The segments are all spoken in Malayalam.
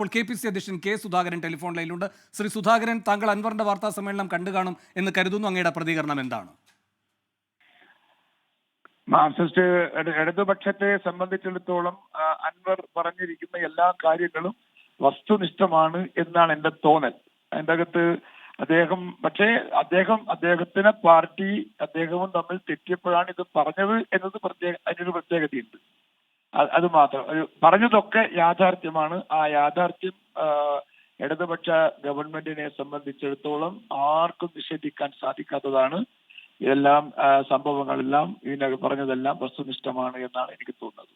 ഇപ്പോൾ KPCC അധ്യക്ഷൻ കെ സുധാകരൻ ടെലിഫോൺ ലൈനിലുണ്ട്. ശ്രീ സുധാകരൻ, താങ്കൾ അൻവറിന്റെ വാർത്താ സമ്മേളനം കണ്ടു കാണും എന്ന് കരുതുന്നു. അങ്ങയുടെ പ്രതികരണം എന്താണ്? മാർക്സിസ്റ്റ് ഇടതുപക്ഷത്തെ സംബന്ധിച്ചിടത്തോളം അൻവർ പറഞ്ഞിരിക്കുന്ന എല്ലാ കാര്യങ്ങളും വസ്തുനിഷ്ഠമാണ് എന്നാണ് എന്റെ തോന്നൽ. അതിൻ്റെ അകത്ത് അദ്ദേഹത്തിന് പാർട്ടി അദ്ദേഹവും തമ്മിൽ തെറ്റിയപ്പോഴാണ് ഇത് പറഞ്ഞത് എന്നത് അതിനൊരു പ്രത്യേകതയുണ്ട്. അത് മാത്രം പറഞ്ഞതൊക്കെ യാഥാർത്ഥ്യമാണ്. ആ യാഥാർത്ഥ്യം ഇടതുപക്ഷ ഗവൺമെന്റിനെ സംബന്ധിച്ചിടത്തോളം ആർക്കും നിഷേധിക്കാൻ സാധിക്കാത്തതാണ്. ഇതെല്ലാം സംഭവങ്ങളെല്ലാം ഇതിനകം പറഞ്ഞതെല്ലാം വസ്തുനിഷ്ഠമാണ് എന്നാണ് എനിക്ക് തോന്നുന്നത്.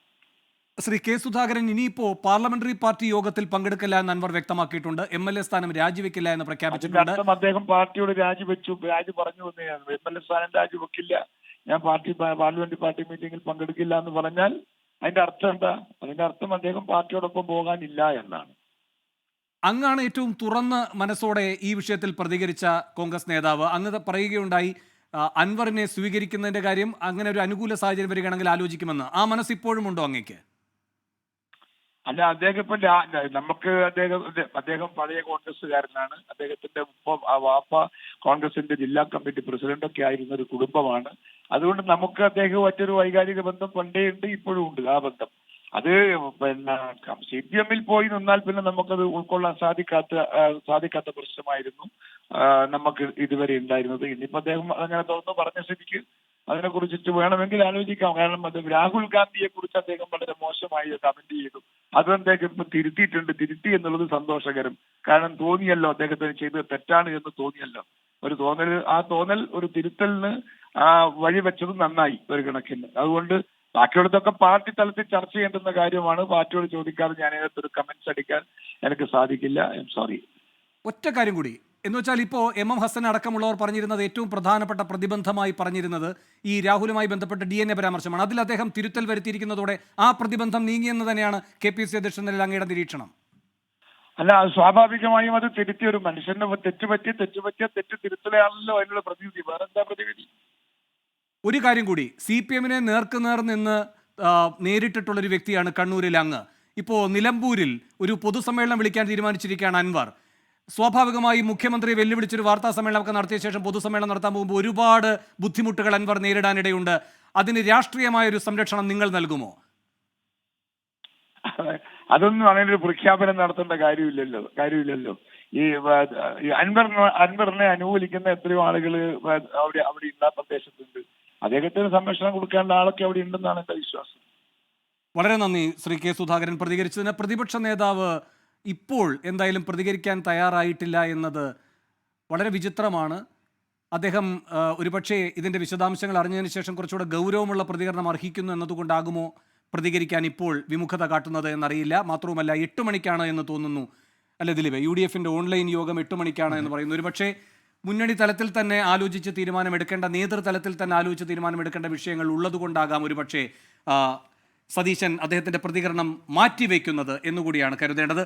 ശ്രീ കെ സുധാകരൻ, ഇനിയിപ്പോ പാർലമെന്ററി പാർട്ടി യോഗത്തിൽ പങ്കെടുക്കില്ല എന്ന് അൻവർ വ്യക്തമാക്കിയിട്ടുണ്ട്. MLA സ്ഥാനം രാജിവെക്കില്ല എന്ന് പ്രഖ്യാപിച്ചിട്ടുണ്ട്. അദ്ദേഹം പാർട്ടിയോട് രാജി പറഞ്ഞു തന്നെയാണ്. MLA സ്ഥാനം രാജിവെക്കില്ല, ഞാൻ പാർലമെന്ററി പാർട്ടി മീറ്റിംഗിൽ പങ്കെടുക്കില്ല എന്ന് പറഞ്ഞാൽ അതിന്റെ അർത്ഥം എന്താ? അതിന്റെ അർത്ഥം അദ്ദേഹം പാർട്ടിയോടൊപ്പം പോകാനില്ല എന്നാണ്. അങ്ങാണ് ഏറ്റവും തുറന്ന മനസ്സോടെ ഈ വിഷയത്തിൽ പ്രതികരിച്ച കോൺഗ്രസ് നേതാവ്. അങ്ങ് പറയുകയുണ്ടായി അൻവറിനെ സ്വീകരിക്കുന്നതിന്റെ കാര്യം അങ്ങനെ ഒരു അനുകൂല സാഹചര്യം വരികയാണെങ്കിൽ ആലോചിക്കുമെന്ന്. ആ മനസ്സ് ഇപ്പോഴും ഉണ്ടോ അങ്ങേക്ക്? അല്ല, അദ്ദേഹം ഇപ്പൊ നമുക്ക് അദ്ദേഹം പഴയ കോൺഗ്രസ്സുകാരനാണ്. അദ്ദേഹത്തിന്റെ വാപ്പ കോൺഗ്രസിന്റെ ജില്ലാ കമ്മിറ്റി പ്രസിഡന്റൊക്കെ ആയിരുന്ന ഒരു കുടുംബമാണ്. അതുകൊണ്ട് നമുക്ക് അദ്ദേഹം മറ്റൊരു വൈകാരിക ബന്ധം പണ്ടേ ഉണ്ട്, ഇപ്പോഴും ഉണ്ട് ആ ബന്ധം. അത് CPM-ൽ പോയി നിന്നാൽ പിന്നെ നമുക്കത് ഉൾക്കൊള്ളാൻ സാധിക്കാത്ത പ്രശ്നമായിരുന്നു നമുക്ക് ഇതുവരെ ഉണ്ടായിരുന്നത്. ഇനിയിപ്പോ അദ്ദേഹം അങ്ങനെ തുറന്നു പറഞ്ഞ സ്ഥിതിക്ക് അതിനെ കുറിച്ചിട്ട് വേണമെങ്കിൽ ആലോചിക്കാം. കാരണം അത് രാഹുൽ ഗാന്ധിയെ കുറിച്ച് അദ്ദേഹം വളരെ മോശമായി കമന്റ് ചെയ്തു. അത് അദ്ദേഹം ഇപ്പൊ തിരുത്തി എന്നുള്ളത് സന്തോഷകരം. കാരണം തോന്നിയല്ലോ, അദ്ദേഹത്തിന് ചെയ്തത് തെറ്റാണ് എന്ന് തോന്നിയല്ലോ. ആ തോന്നൽ ഒരു തിരുത്തലിന് വഴിവെച്ചത് നന്നായി ഒരു കണക്കിന്. അതുകൊണ്ട് ബാക്കിയുള്ളതൊക്കെ പാർട്ടി തലത്തിൽ ചർച്ച ചെയ്യേണ്ടുന്ന കാര്യമാണ്. പാർട്ടിയോട് ചോദിക്കാതെ ഞാൻ ഇതിനകത്തൊരു കമന്റ്സ് അടിക്കാൻ എനിക്ക് സാധിക്കില്ല. I am sorry. ഒറ്റ കാര്യം കൂടി എന്ന് വെച്ചാൽ, ഇപ്പോൾ MM ഹസൻ അടക്കമുള്ളവർ പറഞ്ഞിരുന്നത്, ഏറ്റവും പ്രധാനപ്പെട്ട പ്രതിബന്ധമായി പറഞ്ഞിരുന്നത് ഈ രാഹുലുമായി ബന്ധപ്പെട്ട DNA പരാമർശമാണ്. അതിൽ അദ്ദേഹം തിരുത്തൽ വരുത്തിയിരിക്കുന്നതോടെ ആ പ്രതിബന്ധം നീങ്ങിയെന്ന് തന്നെയാണ് KPCC അധ്യക്ഷൻ നിലയിൽ അങ്ങയുടെ നിരീക്ഷണം? അല്ല, അത് സ്വാഭാവികമായും അത് തിരുത്തിയ ഒരു മനുഷ്യന് തെറ്റ് തിരുത്തലാണല്ലോ അതിനുള്ള പ്രതിവിധി. വേറെന്താ പ്രതിവിധി? ഒരു കാര്യം കൂടി, CPM-നെ നേർക്കുനേർ നിന്ന് നേരിട്ടിട്ടുള്ളൊരു വ്യക്തിയാണ് കണ്ണൂരിൽ അങ്ങ്. ഇപ്പോൾ നിലമ്പൂരിൽ ഒരു പൊതുസമ്മേളനം വിളിക്കാൻ തീരുമാനിച്ചിരിക്കുകയാണ് അൻവർ. സ്വാഭാവികമായി മുഖ്യമന്ത്രിയെ വെല്ലുവിളിച്ചൊരു വാർത്താ സമ്മേളനമൊക്കെ നടത്തിയ ശേഷം പൊതുസമ്മേളനം നടത്താൻ പോകുമ്പോൾ ഒരുപാട് ബുദ്ധിമുട്ടുകൾ അൻവർ നേരിടാനിടയുണ്ട്. അതിന് രാഷ്ട്രീയമായ ഒരു സംരക്ഷണം നിങ്ങൾ നൽകുമോ? അതൊന്നും അങ്ങനെ ഒരു പ്രഖ്യാപനം നടത്തേണ്ട കാര്യമില്ലല്ലോ. ഈ അൻവറിനെ അനുകൂലിക്കുന്ന എത്രയോ ആളുകൾ അവിടെ ഇന്ന പ്രദേശത്തുണ്ട്. അദ്ദേഹത്തിന് സംരക്ഷണം കൊടുക്കേണ്ട ആളൊക്കെ അവിടെ ഉണ്ടെന്നാണ് എന്റെ വിശ്വാസം. വളരെ നന്ദി ശ്രീ കെ സുധാകരൻ പ്രതികരിച്ചതിന്. പ്രതിപക്ഷ നേതാവ് ഇപ്പോൾ എന്തായാലും പ്രതികരിക്കാൻ തയ്യാറായിട്ടില്ല എന്നത് വളരെ വിചിത്രമാണ്. അദ്ദേഹം ഒരുപക്ഷെ ഇതിൻ്റെ വിശദാംശങ്ങൾ അറിഞ്ഞതിന് ശേഷം കുറച്ചുകൂടെ ഗൗരവമുള്ള പ്രതികരണം അർഹിക്കുന്നു എന്നതുകൊണ്ടാകുമോ പ്രതികരിക്കാൻ ഇപ്പോൾ വിമുഖത കാട്ടുന്നത് എന്നറിയില്ല. മാത്രവുമല്ല, 8 മണിക്കാണ് എന്ന് തോന്നുന്നു അല്ലെ ദിലീപ്, UDF-ന്റെ ഓൺലൈൻ യോഗം 8 മണിക്കാണ് എന്ന് പറയുന്നു. ഒരുപക്ഷെ മുന്നണി തലത്തിൽ തന്നെ ആലോചിച്ച് തീരുമാനമെടുക്കേണ്ട, നേതൃതലത്തിൽ തന്നെ ആലോചിച്ച് തീരുമാനമെടുക്കേണ്ട വിഷയങ്ങൾ ഉള്ളതുകൊണ്ടാകാം ഒരുപക്ഷെ സതീശൻ അദ്ദേഹത്തിൻ്റെ പ്രതികരണം മാറ്റിവെക്കുന്നത് എന്നുകൂടിയാണ് കരുതേണ്ടത്.